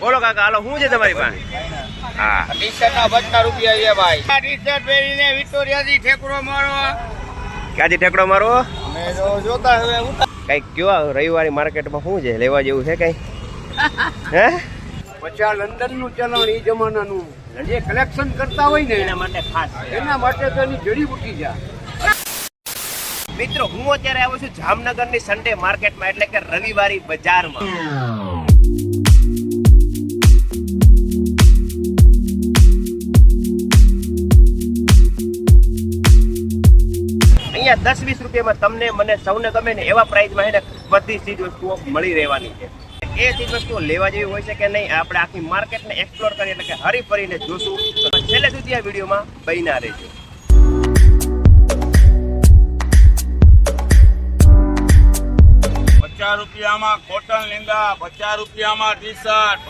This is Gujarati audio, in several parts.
બોલો કાકા, હાલો શું છે તમારી પાસે? હા, ટી-શર્ટ ના 50 રૂપિયા છે ભાઈ. આ ટી-શર્ટ પહેરીને વિક્ટોરિયાથી ઠેકડો મારો. ક્યાંથી ઠેકડો મારો? અમે જોતા હવે કઈ કયો રવિવારી માર્કેટમાં શું છે લેવા જેવું છે કઈ? હે પછી લંડન નું ચલણ એ જમાનાનું જે કલેક્શન કરતા હોય ને એના માટે ખાસ એના માટે તો એની જડીબુટી છે. મિત્રો, હું અત્યારે આવ્યો છું જામનગરની સન્ડે માર્કેટમાં, એટલે કે રવિવારી બજારમાં. અહીંયા 10-20 રૂપિયામાં તમને મને સૌને ગમે ને એવા પ્રાઇસમાં એને બધી ચીજ વસ્તુઓ મળી રહેવાની છે. એ ચીજ વસ્તુઓ લેવા જેવી હોય છે કે નહીં, આપણે આખી માર્કેટને એક્સપ્લોર કરીએ, એટલે કે હરી ફરીને જોશું. તો છેલ્લે સુધી આ વિડીયોમાં બન્યા રહેજો. 50 રૂપિયામાં કોટન લેંગા, 50 રૂપિયામાં ટી-શર્ટ.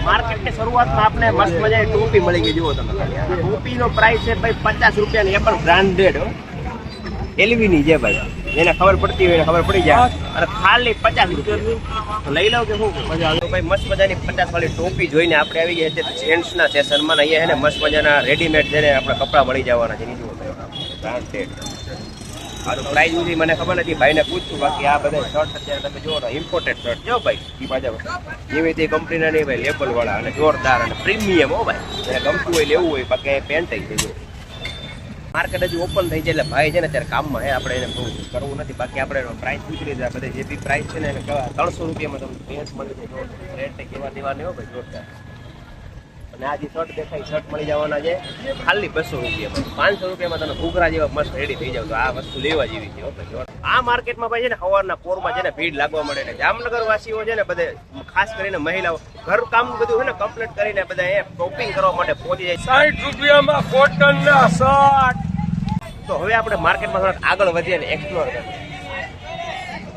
માર્કેટની શરૂઆતમાં આપણે મસ્ત મજાની ટોપી મળી ગઈ. જુઓ તમે, ટોપીનો પ્રાઇસ છે ભાઈ 50 રૂપિયાની, એ પણ બ્રાન્ડેડ એલવી ની છે ભાઈ. એને ખબર પડતી હોય એને ખબર પડી જાય. અને ખાલી 50 રૂપિયા તો લઈ લઉં કે શું? ભાઈ મસ્ત મજાની 50 વાળી ટોપી જોઈને આપણે આવી ગયા છે જેન્ટ્સના સેશનમાં. અહીંયા છે ને મસ્ત મજાના રેડીમેડ છે ને આપણે કપડાં મળી જવાના છે. જુઓ બ્રાન્ડેડ. આનું પ્રાઇસ સુધી મને ખબર નથી, ભાઈને પૂછશું. બાકી આ બધા શર્ટ અત્યારે તમે જુઓ ને, ઇમ્પોર્ટેડ શર્ટ જો ભાઈ. એ પાછા જેવી તે કંપનીના નહીં ભાઈ, લેબલ વાળા અને જોરદાર અને પ્રીમિયમ. હો ભાઈ, એને ગમતું હોય લેવું હોય. બાકી પેન્ટ થઈ જાય. માર્કેટ હજુ ઓપન થઈ જાય એટલે ભાઈ છે ને અત્યારે કામમાં હે, આપણે એને બહુ કરવું નથી. બાકી આપણે પ્રાઇસ પૂછી લીધા. બધા જે બી પ્રાઇસ છે ને એને 300 રૂપિયામાં તમને પેન્ટ મળી જાય. રેટ કેવા દેવા નહીં હો ભાઈ, જોરદાર. અને આ જે શર્ટ દેખાય શર્ટ મળી જવાના છે ખાલી 200 રૂપિયામાં. 500 રૂપિયામાં તમે ઘૂઘરા જેવા મસ્ત રેડી થઈ જાવ. તો આ વસ્તુ લેવા જેવી છે. આ માર્કેટમાં ભાઈ છે ને સવારના પોરમાં છે ને ભીડ લાગવા મળે છે. જામનગર વાસીઓ છે ને બધે, ખાસ કરીને મહિલાઓ ઘર કામ બધું છે ને કમ્પ્લીટ કરીને બધા એ શોપિંગ કરવા માટે પહોંચી જાય. 60 રૂપિયામાં કોટન ના શર્ટ. તો હવે આપણે માર્કેટમાં થોડાક આગળ વધીએ ને એક્સપ્લોર કરીએ.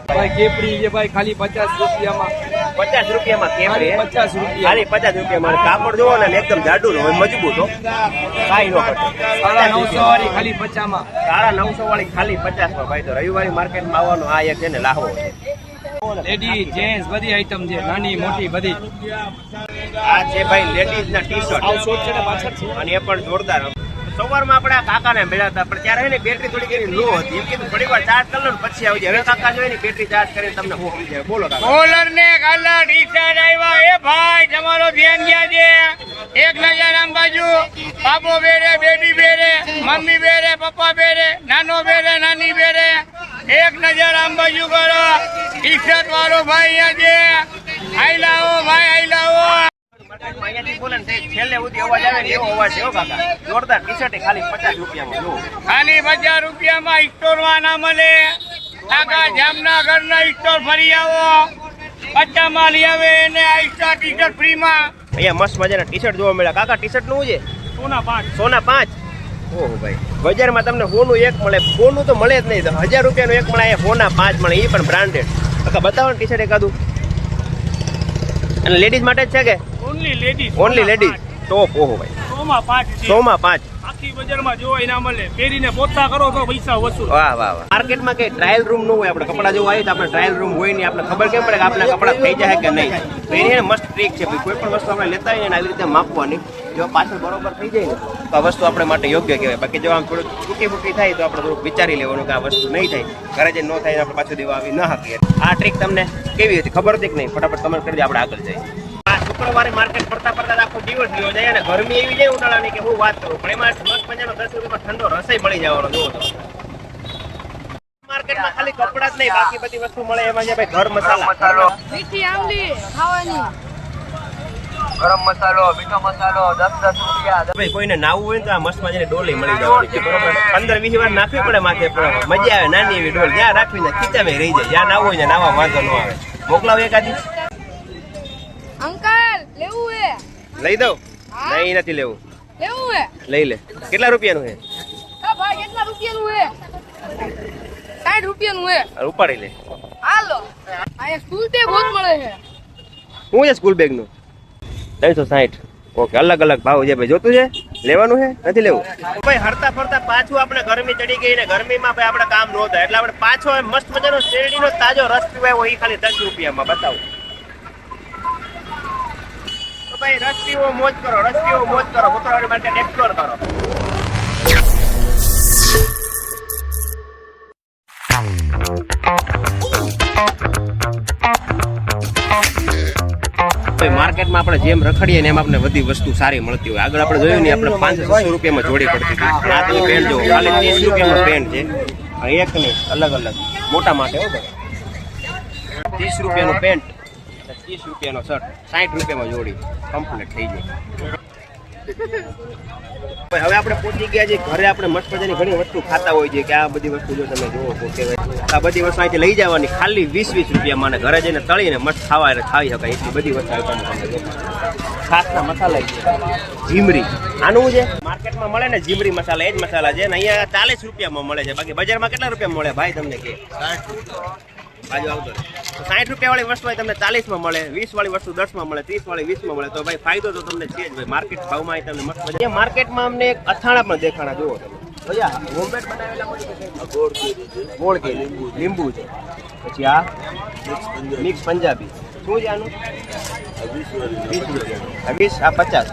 ભાઈ કેપડી છે ભાઈ ખાલી 50 રૂપિયામાં. 50 રૂપિયામાં કેપરી 50 રૂપિયા. ખાલી 50 રૂપિયામાં. કાપડ જોવો ને એકદમ જાડું હોય, મજબૂત હો, કાંઈ ન ઘટે. 950 વાળી ખાલી 50 માં. 950 વાળી ખાલી 50 માં. ભાઈ તો રવિવારી માર્કેટમાં આવવાનો આ એક છે ને લાહવો છે. લેડી જેન્ટ્સ બધી આઈટમ છે, નાની મોટી બધી. આ છે ભાઈ લેડીઝ ના ટી-શર્ટ અને એ પણ જોરદાર. સવારમાં આપણે આ કાકાને મળ્યા હતા, પણ ત્યારે એની બેટરી થોડી ઘણી લો હતી. એમ કીધું થોડી વાર ચાર્જ કરી લો ને પછી આવી જાય. હવે કાકા જોઈ ને બેટરી ચાર્જ કરીને તમને મોકલી જાય. બોલો કાકા. કોલર ને કાલા ટી-શર્ટ આવ્યા. એ ભાઈ તમારો ધ્યાન ક્યાં છે? એક નજર આમ બાજુ. બાપો બેરે, બેટી બેરે, મમ્મી બેરે, પપ્પા બેરે, નાનો બેરે, નાની બેરે. એક નજર આમ બાજુ કરો. ટી-શર્ટ વાળો ભાઈ અહીંયા છે. આઈ લાવો ભાઈ, આઈ લાવો. અહીંયાથી બોલે ને છેલ્લે સુધી અવાજ આવે ને એવો અવાજ છે. કાકા જોરદાર ટી-શર્ટ ખાલી 50 રૂપિયામાં. જો ખાલી 50 રૂપિયામાં સ્ટોર માં ના મળે. કાકા જામનગર ના સ્ટોર ફરી આવો. 50 માં લઈ આવે એને આ ટી-શર્ટ ફ્રી માં. અહીંયા મસ્ત મજાના ટી-શર્ટ જોવા મળ્યા. કાકા ટી-શર્ટ નું છે સોના 5. સોના 5. ઓહો ભાઈ, બજારમાં તમને સોનું એક મળે, સોનું તો મળે જ નહીં. 1000 રૂપિયાનું એક મળે, અહીંયા સોના 5 મળે, એ પણ બ્રાન્ડેડ. કાકા બતાવો ને ટી-શર્ટ એકાદું. અને લેડીઝ માટે જ છે કે only ladies? Only ladies. Top. ઓહો ભાઈ, 100 માં 5 છે. 100 માં 5. આખી બજારમાં જોવાય ના મળે. પહેરીને પોતા કરો તો પૈસા વસૂલ. વાહ વાહ વાહ. માર્કેટમાં કઈ ટ્રાયલ રૂમ ન હોય. આપણે કપડા જોવા આવીએ તો આપણે ટ્રાયલ રૂમ હોય નહીં. આપણે ખબર કેમ પડે કે આપણા કપડા થઈ જાય કે નહીં. તો એની મસ્ત ટ્રીક છે. કોઈ પણ વસ્તુ આપણે લેતા હોઈએ ને આવી રીતે માપવાની. જો પાછળ બરોબર થઈ જાય ને તો આ વસ્તુ આપણે માટે યોગ્ય કહેવાય. બાકી જો આમ થોડું ચૂકી ફૂકી થાય તો આપણે થોડુંક વિચારી લેવાનું કે આ વસ્તુ નહીં થાય. ઘરે જે ન થાય આપણે પાછું દેવા આવી ન શકીએ. આ ટ્રીક તમને કેવી હતી ખબર હતી કે નહીં? ફટાફટ કમેન્ટ કરી દે, આપણે આગળ જઈએ. આ શુક્રવારે માર્કેટ પડતા પડતા આખો દિવસ ગયો જાય અને ગરમી એવી જાય ઉનાળાની કે હું વાત કરું. પણ એમાં મસ્ત મજાનો 10 રૂપિયામાં ઠંડો રસોઈ મળી જવાનો. જોવો તો માર્કેટમાં ખાલી કપડા જ નહીં, બાકી બધી વસ્તુ મળે. એમાં છે ભાઈ ઘર મસાલા, મીઠી આમલી ખાવાની, ગરમ મસાલો, મીઠો મસાલો 10 રૂપિયા. ભાઈ કોઈને નાવું હોય તો આ મસ્ત મજાની ડોલી મળી જવાની છે. બરોબર, 15-20 વાર નાખવી પડે માથે, પણ મજા આવે. નાની એવી ડોલ જ્યાં રાખવી ને ખીચામાં રહી જાય. જ્યાં નાવું હોય ને નાવા વાંધો ન આવે. મોકલાવો એકાદી. અંકલ લેવું હે? લઈ દઉં? નહીં, નથી લેવું. લેવું હે? લઈ લે. કેટલા રૂપિયાનું છે? હા ભાઈ કેટલા રૂપિયાનું હે? 60 રૂપિયાનું હે. ઉપાડી લે. હાલો આ સ્કૂલ બેગ બહુ મળે છે. શું છે સ્કૂલ બેગ નું? 360. ઓકે, અલગ અલગ ભાવ છે ભાઈ. જોતું છે? લેવાનું છે? નથી લેવું? ભાઈ હરતા ફરતા પાછું આપણે ગરમી ચડી ગઈ ને ગરમીમાં ભાઈ આપણે કામ ન થાય એટલે આપણે પાછો મસ્ત મજાનો શેરડીનો તાજો રસ પીવાયો એ ખાલી 10 રૂપિયામાં. બતાવો. ભાઈ રસ પીવો મોજ કરો, રસ પીવો મોજ કરો, કુતરાવાડી માર્કેટ એક્સપ્લોર કરો. માર્કેટમાં આપણે જેમ રખડીએ ને એમ આપણે બધી વસ્તુ સારી મળતી હોય. આગળ આપણે જોયું ને આપણે 500-600 રૂપિયામાં જોડી પડતી હતી. આ તમે પેન્ટ જુઓ, ખાલી 30 રૂપિયામાં પેન્ટ છે. એક નહીં, અલગ અલગ મોટા માટે હો ભાઈ. 30 રૂપિયાનું પેન્ટ, 30 રૂપિયાનો શર્ટ, 60 રૂપિયામાં જોડી કમ્પ્લીટ થઈ જાય. હવે આપણે પહોંચી ગયા છીએ ઘરે. આપણે મસ્ત મજાની ઘણી વસ્તુ ખાતા હોય છે કે આ બધી વસ્તુ જો તમે જોવો તો કે આ બધી વસ્તુ અહીંથી લઈ જવાની ખાલી 20-20 રૂપિયામાં, ઘરે જઈને તળીને મસ્ત ખાઈ શકાય એટલી બધી વસ્તુ છાસના મસાલા છે, જીમરી આનું છે માર્કેટમાં મળે ને જીમરી મસાલા, એ જ મસાલા છે ને અહીંયા 40 રૂપિયામાં મળે છે. બાકી બજારમાં કેટલા રૂપિયા મળે ભાઈ તમને કે? 60 બાજુ આવતો 60 રૂપિયા વાળી વસ્તુ તમને 40માં મળે, 20 વાળી વસ્તુ 10માં મળે, 30 વાળી 20માં મળે. તો ભાઈ ફાયદો તો તમને છે જ ભાઈ. માર્કેટ ભાવમાં તમને મસ્ત મજા. માર્કેટમાં અમને એક અથાણા પણ દેખાણા જુઓ તમે. હોમમેડ બનાવેલા ગોળ કે લીંબુ છે. પછી આ મિક્સ પંજાબી શું છે આનું? 20 રૂપિયા. 20 આ 50.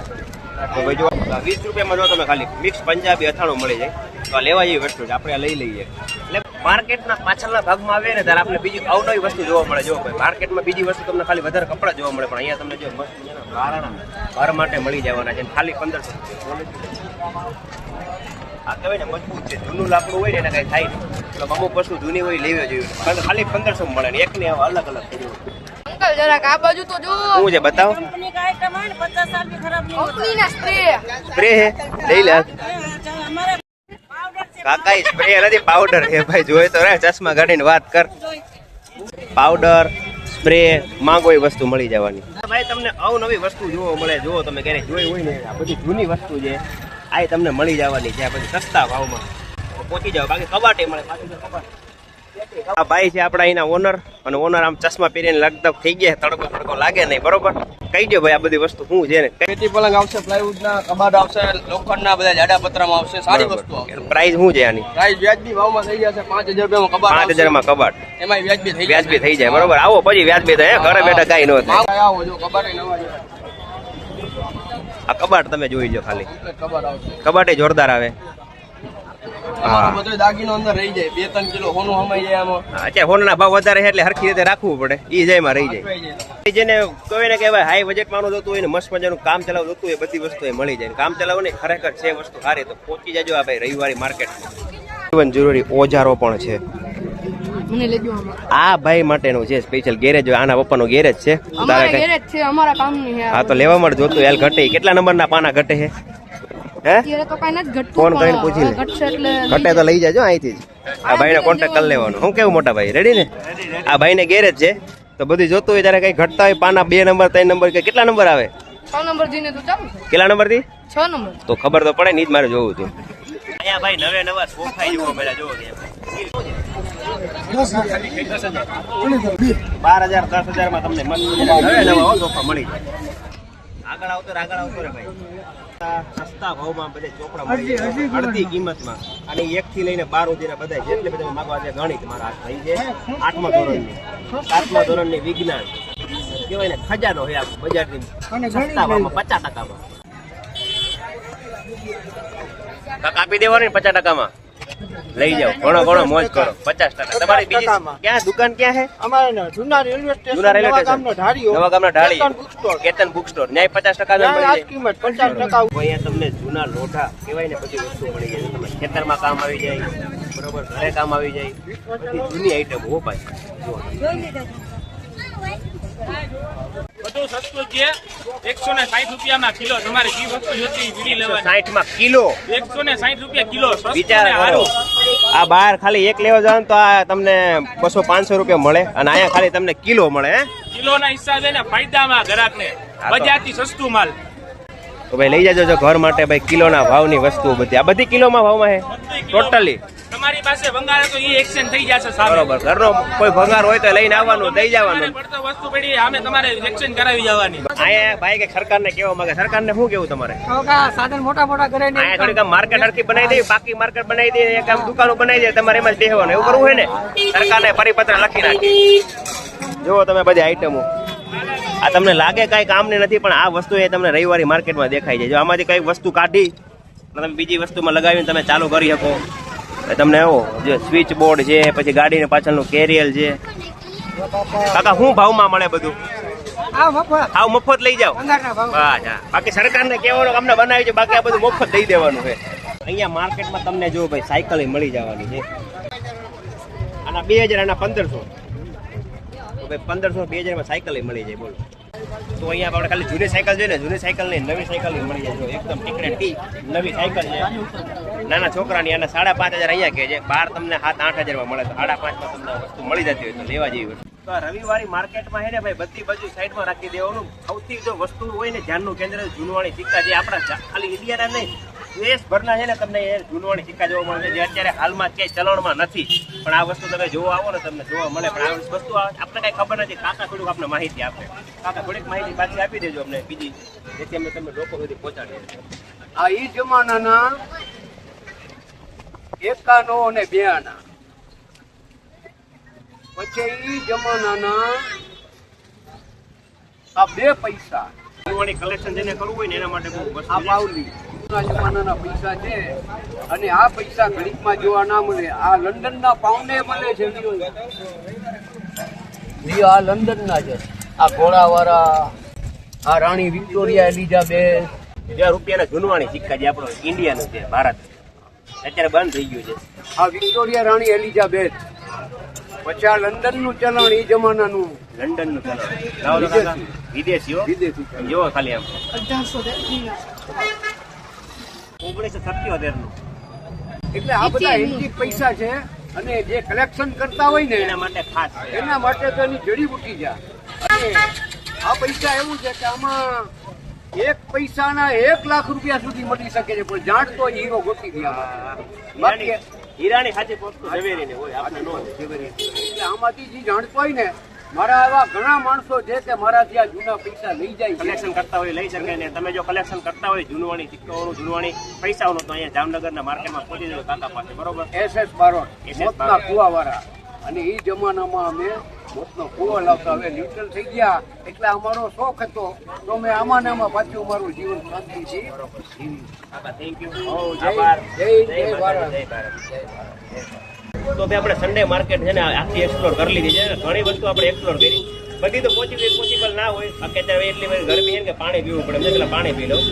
તો ભાઈ જો 20 રૂપિયામાં જો તમે ખાલી મિક્સ પંજાબી અથાણું મળી જાય તો આ લેવા જેવી વસ્તુ છે. આપણે આ લઈ લઈએ. એટલે માર્કેટના પાછળના ભાગમાં આવે ને ત્યારે આપણે બીજી અવનવી વસ્તુ જોવા મળે. જો ભાઈ માર્કેટમાં બીજી વસ્તુ તમને ખાલી વધારે કપડાં જોવા મળે, પણ અહીંયા તમને જો મસ્ત ઘર માટે મળી જવાના છે ખાલી 1500 રૂપિયા. આ કહેવાય ને મજબૂત છે, જૂનું લાકડું હોય ને એને કઈ થાય નહીં. એટલે અમુક વસ્તુ જૂની હોય લેવી જોઈએ. ખાલી 1500 મળે ને એકને અલગ અલગ અંકલ જરાક આ બાજુ તો જો શું છે બતાવો. कंपनी का आइटम है 50 साल भी खराब नहीं होता। કંપની ના સ્પ્રે સ્પ્રે હે લઈ લે. हमारे पाउडर से કાકા સ્પ્રે નથી પાવડર હે ભાઈ. જોયે તો રે ચશ્મા કાઢીને વાત કર. પાવડર સ્પ્રે માંગો એ વસ્તુ મળી જવાની. ભાઈ તમને અવનવી વસ્તુ જોવા મળે. જુઓ તમે ક્યારેક જોઈ હોય ને આ બધી જૂની વસ્તુ છે આ તમને મળી જવાની છે. આ બધી સસ્તા ભાવમાં પહોંચી જાવ. બાકી કબાટે મળે પાછું કબાટ. આ ભાઈ છે આપણા અહીંના ઓનર, અને ઓનર આમ ચશ્મા પહેરીને લગભગ થઈ ગયા. તડકો લાગે નહીં બરોબર. કહી દો ભાઈ આ બધી વસ્તુ શું છે ને. પેટી પલંગ આવશે, પ્લાયવુડ ના કબાટ આવશે, લોખંડના બધા જાડા પતરામાં આવશે, સારી વસ્તુ આવશે. પ્રાઇસ શું છે આની? પ્રાઇસ વ્યાજબી ભાવમાં થઈ જશે. 5000 રૂપિયામાં કબાટ 5000 માં કબાટ એમાં વ્યાજબી થઈ વ્યાજબી થઈ જાય બરોબર. આવો પછી વ્યાજબી થાય. ઘરે બેઠા કઈ ન થાય. આવો જો કબાટ નવા છે. આ કબાટ તમે જોઈ લો ખાલી. કબાટ આવશે. કબાટે જોરદાર આવે. તમારો બધો દાગીનો અંદર રહી જાય. 2-3 કિલો સોનું હમાઈ જાય આમાં. અત્યારે હોનના ભાવ વધારે છે એટલે હરખી રીતે રાખવું પડે. ઈ જયમાં રહી જાય. જેને કહેવાય ને કે ભાઈ હાઈ બજેટ માનું જોતું હોય ને મસ્ત મજાનું કામ ચલાવ જોતું હોય બધી વસ્તુ એ મળી જાય. કામ ચલાવ ને ખરેખર છે વસ્તુ સારી. તો પહોંચી જજો આ ભાઈ રવિવારી માર્કેટમાં. જીવન જરૂરી ઓજારો પણ છે. મને લેજો આમાં. આ ભાઈ માટેનું છે સ્પેશિયલ ગેરેજ. આના પપ્પાનું ગેરેજ છે. અમારા ગેરેજ છે, અમારા કામની છે. હા તો લેવા માટે જોતું હેલ ઘટે. કેટલા નંબરના પાના ઘટે છે? હે અત્યારે તો કઈ નથી ઘટતું. ફોન કરીને પૂછી લે. ઘટશે એટલે ઘટે તો લઈ જાજો અહીંથી જ. આ ભાઈને કોન્ટેક્ટ કરી લેવાનો. હું કેવું મોટા ભાઈ રેડી ને? આ ભાઈને ગેરેજ છે તો બધું જોતું હોય ત્યારે કઈ ઘટતા હોય પાના 2 નંબર 3 નંબર કે કેટલા નંબર આવે? 6 નંબર જીને તો ચાલુ. કેટલા નંબર થી? 6 નંબર. તો ખબર તો પડે ને જ મારે જોવું હતું. અહીંયા ભાઈ નવા સોફા જોવો પેલા જોવો. 12,000-10,000 માં તમને મસ્ત નવા સોફા મળી જાય. આગળ આવતો રે ભાઈ. સસ્તા ભાવમાં બધે ચોપડા મળી જાય અડધી કિંમતમાં. અને 1 થી લઈને 12 સુધીના બધા જેટલે બધા માંગવા છે. ગણિત મારા હાથ થઈ છે 8મા ધોરણની 7મા ધોરણની વિજ્ઞાન કહેવાય ને ખજાનો હોય આ બજારની સસ્તા ભાવમાં 50%માં. કાપી દેવાની 50%માં લઈ જાઓ. ઘણો મોજ કરો. 50%. તમારી બીજી ક્યાં દુકાન ક્યાં છે? અમારે જૂના રેલવે સ્ટેશન નવા ગામનો ઢાળી કેતન બુક સ્ટોર. ન્યાય 50% મળી જાય. કિંમત 50%. અહીંયા તમને જૂના લોઢા કહેવાય ને બધી વસ્તુ મળી જાય. તમે ખેતરમાં કામ આવી જાય બરોબર, ઘરે કામ આવી જાય. બધી જૂની આઈટમ હો ભાઈ. બધું સસ્તું છે. 160 રૂપિયામાં કિલો. તમારે જે વસ્તુ જોતી વીડી લેવાની. 60 માં કિલો 160 રૂપિયા કિલો. સસ્તું વિચાર ને કરો. સારું. આ બહાર ખાલી એક લેવા જાવ તો આ તમને 200-500 રૂપિયા મળે, અને અહીંયા ખાલી તમને કિલો મળે. હે કિલોના હિસાબે ને ફાયદામાં ગ્રાહકને બજારથી સસ્તું માલ. તો ભાઈ લઈ જાજો ઘર માટે ભાઈ કિલોના ભાવની વસ્તુ બધી. આ બધી કિલોમાં ભાવમાં છે ટોટલી. તમારી પાસે ભંગાર તો એ એક્સચેન્જ થઈ જશે સારું. બરોબર. ઘરનો કોઈ ભંગાર હોય તો લઈને આવવાનું, દઈ જવાનું. પડતો વસ્તુ પડી સામે તમારે એક્સચેન્જ કરાવી જવાની. અહીંયા ભાઈ કે સરકારને કેવા માંગે. સરકારને શું કેવું તમારે? સાધન મોટા કરે અહીંયા થોડીક આમ માર્કેટ હરખી બનાવી દે, પાકી માર્કેટ બનાવી દે, એક આમ દુકાનો બનાવી દે, તમારે એમાં જ બેસવાનું એવું કરવું હોય ને. સરકારને પરિપત્ર લખી નાખી. જુઓ તમે બધી આઈટમો. આ તમને લાગે કાંઈ કામની નથી, પણ આ વસ્તુ એ તમને રવિવારી માર્કેટમાં દેખાય છે. જો આમાંથી કંઈક વસ્તુ કાઢી તમે બીજી વસ્તુમાં લગાવીને તમે ચાલુ કરી શકો. તમને એવો જે સ્વિચ બોર્ડ છે, પછી ગાડીને પાછળનું કેરિયર છે. કાકા શું ભાવમાં મળે બધું? આવ મફત લઈ જાઓ. બાકી સરકારને કહેવાનું અમને બનાવી છે, બાકી આ બધું મફત દઈ દેવાનું છે. અહીંયા માર્કેટમાં તમને જો ભાઈ સાયકલ મળી જવાની છે. આના 2000, આના 1500. તો ભાઈ 1500 2000 માં સાયકલ મળી જાય. બોલો તો અહીંયા આપણે ખાલી જૂની સાયકલ જોઈએ ને, જૂની સાયકલ નહીં નવી સાયકલ મળી જાય. જો એકદમ ટીકડે ટી નવી સાયકલ છે નાના છોકરાની. આના 5500 અહીંયા કે છે, બહાર તમને 7-8 હજારમાં મળે. તો 5.5 માં તમને વસ્તુ મળી જતી હોય તો લેવા જેવી વસ્તુ. તો રવિવારી માર્કેટમાં છે ને ભાઈ બધી બાજુ સાઈડમાં રાખી દેવાનું. સૌથી જો વસ્તુ હોય ને ધ્યાનનું કેન્દ્ર જૂનવાણી સિક્કા, જે આપણા ખાલી ઇન્ડિયાના નહીં દેશભરના છે ને તમને એ જૂનવાણી સિક્કા જોવા મળે છે, જે અત્યારે હાલમાં ક્યાંય ચલણમાં નથી. પણ આ વસ્તુ તમે જોવા આવો ને તમને જોવા મળે. પણ આ વસ્તુ આપણે કઈ ખબર નથી. કાકા થોડુંક આપણે માહિતી આપે. કાકા થોડીક માહિતી પાછી આપી દેજો અમને બીજી, જેથી અમે તમને લોકો સુધી પહોંચાડીએ. આ ઈ જમાનાના 51 અને 52 પછી ઈ જમાનાના આ 2 પૈસા જૂનવાણી કલેક્શન જેને કરવું હોય ને એના માટે બહુ વસ્તુ આ છે. પાવલી જમાનાના પૈસા છે. અને આ પૈસા ઘડીકમાં જોવા ના મળે. આ લંડનના પાઉન્ડે મળે છે. આ લંડનના છે. આ ઘોડાવાળા, આ રાણી વિક્ટોરિયા એલિઝાબેથ, 2 રૂપિયાના જૂનવાણી સિક્કા જે આપણો ઇન્ડિયાનું છે, ભારત અત્યારે બંધ થઈ ગયું છે. આ વિક્ટોરિયા રાણી એલિઝાબેથ. પછી આ લંડનનું ચલણ ઈ જમાનાનું, લંડનનું ચલણ લાવો તો કાકા. વિદેશીઓ વિદેશી ચલણ. જોવો ખાલી આમ 1977 નું. એટલે આ બધા એન્ટિક પૈસા છે. અને જે કલેક્શન કરતા હોય ને એના માટે ખાસ છે. એના માટે તો એની જડીબુટી છે. અને આ પૈસા એવું છે કે આમાં 1 પૈસાના 1 લાખ રૂપિયા સુધી મળી શકે છે. પણ જાણતો હીરો ગોતી ગયા. બાકી હીરાની સાચી વસ્તુ ઝવેરીની હોય, આપણે નો ઝવેરી. એટલે આમાંથી જે જાણતો હોય ને, મારા એવા ઘણા માણસો છે કે મારાથી આ જૂના પૈસા લઈ જાય છે. કલેક્શન કરતા હોય લઈ શકે ને. તમે જો કલેક્શન કરતા હોય જૂનવાણી સિક્કાઓનું, જૂનવાણી પૈસાઓનું, તો અહીંયા જામનગરના માર્કેટમાં પહોંચી જાય કાકા પાસે. બરોબર. SS બારોટ મોતના કુવાવાળા. અને એ જમાનામાં અમે મોતનો કુવો લાવતા. હવે ન્યુટ્રલ થઈ ગયા એટલે અમારો શોખ હતો તો અમે આમાં ને આમાં પાછું અમારું જીવન શાંતિથી કાકા થેન્ક યુ. જય આભાર. જય ભારત. જય ભારત. તો ભાઈ આપણે સન્ડે માર્કેટ છે ને આખી એક્સપ્લોર કરી લીધી છે. ઘણી વસ્તુ આપણે એક્સપ્લોર કરી. બધી તો પોસિબલ ના હોય. બાકી અત્યારે એટલી બધી ગરમી છે ને કે પાણી પીવું પડે. મેં પેલા પાણી પી લઉં.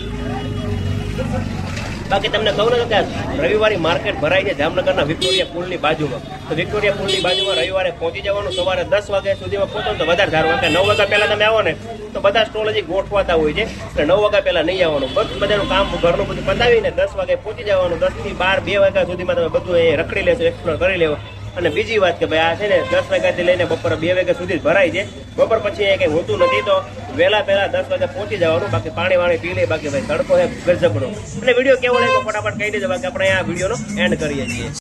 બાકી તમને કહું ને કે રવિવારી માર્કેટ ભરાય છે જામનગરના વિક્ટોરિયા પુલની બાજુમાં. તો વિક્ટોરિયા પુલની બાજુમાં રવિવારે પહોંચી જવાનું. સવારે 10 વાગ્યા સુધીમાં પહોંચો તો વધારે સારું. કારણ કે 9 વાગ્યા પહેલા તમે આવો ને તો બધા સ્ટોલ હજી ગોઠવાતા હોય છે. એટલે 9 વાગ્યા પહેલા નહીં આવવાનું. બધાનું કામ ઘરનું બધું પતાવીને 10 વાગે પહોંચી જવાનું. 10 થી 12 2 વાગ્યા સુધીમાં તમે બધું એ રખડી લેશો, એક્સપ્લોર કરી લેવો. અને બીજી વાત કે ભાઈ આ છે ને 10 વાગ્યાથી લઈને બપોરે 2 વાગ્યા સુધી જ ભરાય છે. બપોર પછી એ કંઈ હોતું નથી. તો વહેલા 10 વાગે પહોંચી જવાનું. બાકી પાણી વાણી પી લે. બાકી ભાઈ તડકો છે ગજબનો. અને વિડીયો કેવો લાગ્યો ફટાફટ કહી દેજો. બાકી આપણે આ વિડીયોનો એન્ડ કરીએ છીએ.